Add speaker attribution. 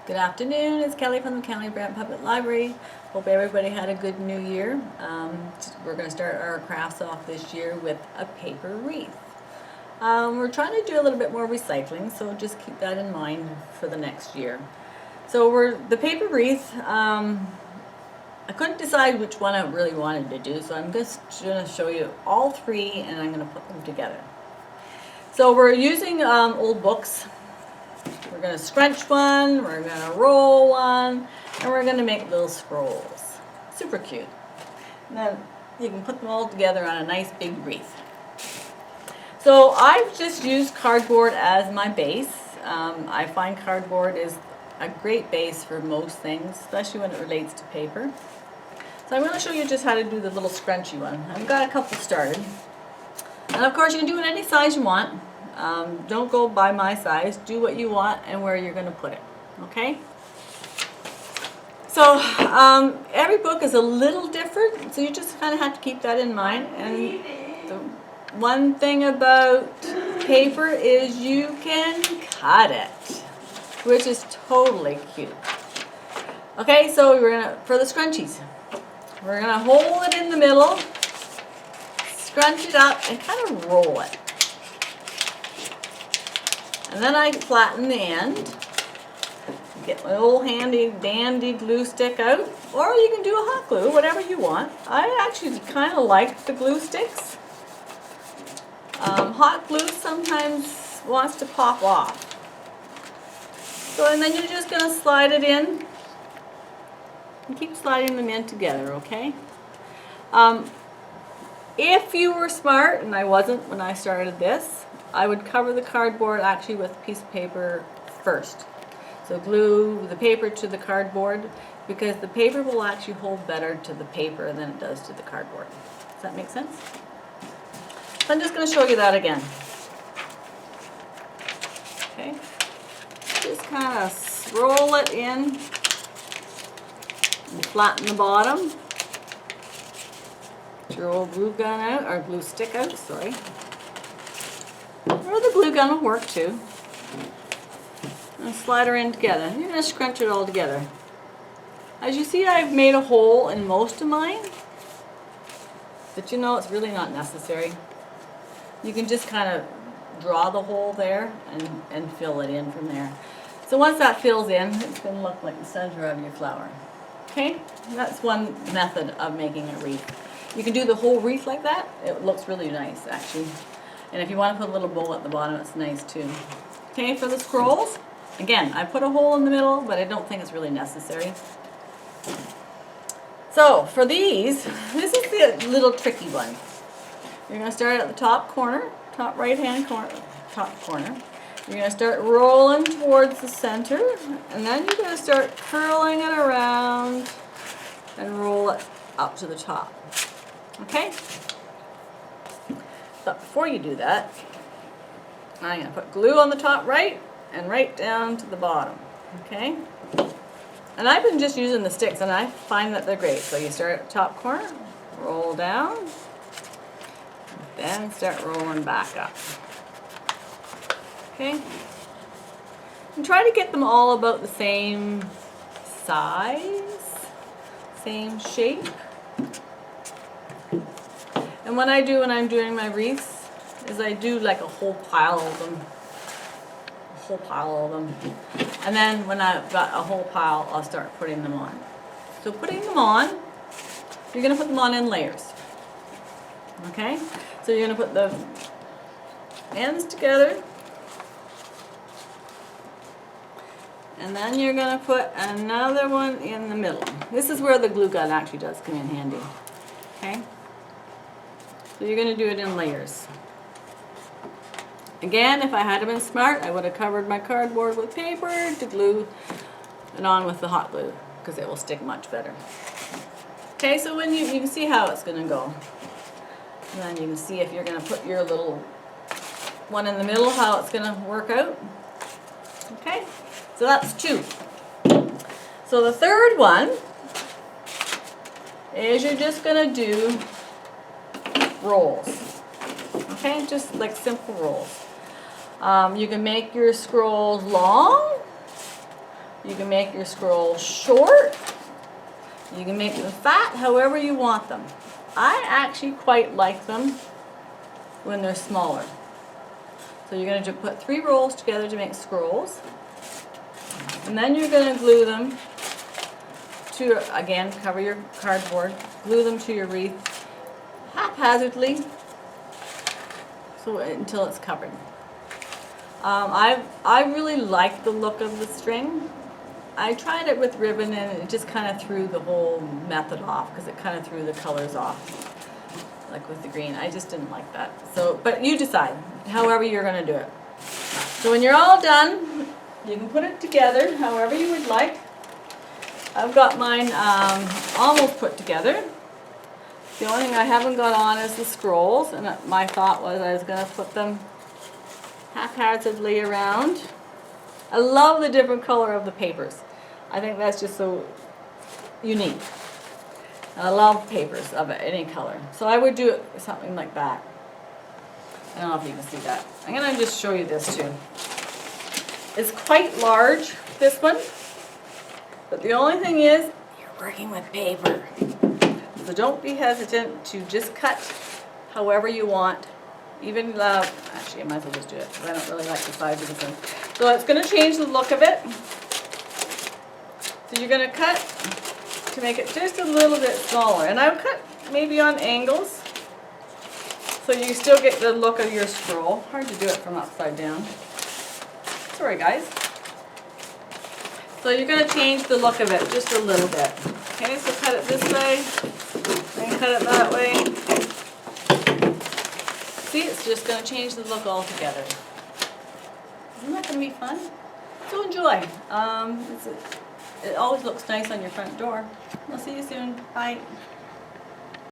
Speaker 1: Good afternoon, it's Kelly from the County Brant Public Library. Hope everybody had a good new year. We're going to start our crafts off this year with a paper wreath. We're trying to do a little bit more recycling, so just keep that in mind for the next year. So the paper wreath, I couldn't decide which one I really wanted to do, so I'm just going to show you all three and I'm going to put them together. So we're using old books. We're going to scrunch one, we're going to roll one, and we're going to make little scrolls. Super cute. And then you can put them all together on a nice big wreath. So I've just used cardboard as my base. I find cardboard is a great base for most things, especially when it relates to paper. So I'm going to show you just how to do the little scrunchy one. I've got a couple started. And of course you can do it any size you want. Don't go by my size. Do what you want and where you're going to put it. Okay? So every book is a little different, so you just kind of have to keep that in mind. And the one thing about paper is you can cut it, which is totally cute. Okay, so for the scrunchies, we're gonna hold it in the middle, scrunch it up, and kind of roll it. And then I flatten the end. Get my old handy dandy glue stick out, or you can do a hot glue, whatever you want. I actually kind of like the glue sticks. Hot glue sometimes wants to pop off. So, and then you're just going to slide it in and keep sliding them in together, okay? If you were smart, and I wasn't when I started this, I would cover the cardboard actually with a piece of paper first. So glue the paper to the cardboard, because the paper will actually hold better to the paper than it does to the cardboard. Does that make sense? So I'm just going to show you that again. Okay. Just kind of roll it in and flatten the bottom. Get your old glue gun out, or glue stick out, sorry. Or the glue gun will work too. And slide her in together. You're going to scrunch it all together. As you see, I've made a hole in most of mine, but you know it's really not necessary. You can just kind of draw the hole there and fill it in from there. So once that fills in, it's going to look like the center of your flower. Okay? That's one method of making a wreath. You can do the whole wreath like that. It looks really nice, actually. And if you want to put a little bow at the bottom, it's nice too. Okay, for the scrolls, again, I put a hole in the middle, but I don't think it's really necessary. So for these, this is the little tricky one. You're going to start at the top corner, top right-hand corner, top corner. You're going to start rolling towards the center, and then you're going to start curling it around and roll it up to the top. Okay? But before you do that, I'm going to put glue on the top right and right down to the bottom. Okay? And I've been just using the sticks, and I find that they're great. So you start at the top corner, roll down, then start rolling back up. Okay? And try to get them all about the same size, same shape. And what I do when I'm doing my wreaths is I do like a whole pile of them. And then when I've got a whole pile, I'll start putting them on. So putting them on, you're going to put them on in layers. Okay? So you're going to put the ends together. And then you're going to put another one in the middle. This is where the glue gun actually does come in handy. Okay? So you're going to do it in layers. Again, if I had been smart, I would have covered my cardboard with paper to glue it on with the hot glue, because it will stick much better. Okay, so when you can see how it's going to go. And then you can see if you're going to put your little one in the middle, how it's going to work out. Okay, so that's two. So the third one is you're just going to do rolls. Okay, just like simple rolls. You can make your scrolls long, You can make your scrolls short. You can make them fat, however you want them. I actually quite like them when they're smaller. So you're going to put 3 rolls together to make scrolls. And then you're going to glue them to, again, cover your cardboard, glue them to your wreath haphazardly so until it's covered. I really like the look of the string. I tried it with ribbon and it just kind of threw the whole method off because it kind of threw the colors off, like with the green. I just didn't like that. So, but you decide, however you're going to do it. So when you're all done, you can put it together however you would like. I've got mine almost put together. The only thing I haven't got on is the scrolls, and my thought was I was going to put them haphazardly around. I love the different color of the papers. I think that's just so unique. And I love papers of any color. So I would do it something like that. I don't know if you can see that. I'm going to just show you this too. It's quite large, this one. But the only thing is, you're working with paper. So don't be hesitant to just cut however you want. Even, actually I might as well just do it because I don't really like the size of this one. So it's going to change the look of it. So you're going to cut to make it just a little bit smaller. And I'll cut maybe on angles so you still get the look of your scroll. Hard to do it from upside down. Sorry guys. So you're going to change the look of it just a little bit. Okay, so cut it this way, and cut it that way. See, it's just going to change the look altogether. Isn't that going to be fun? So enjoy. It always looks nice on your front door. I'll see you soon. Bye.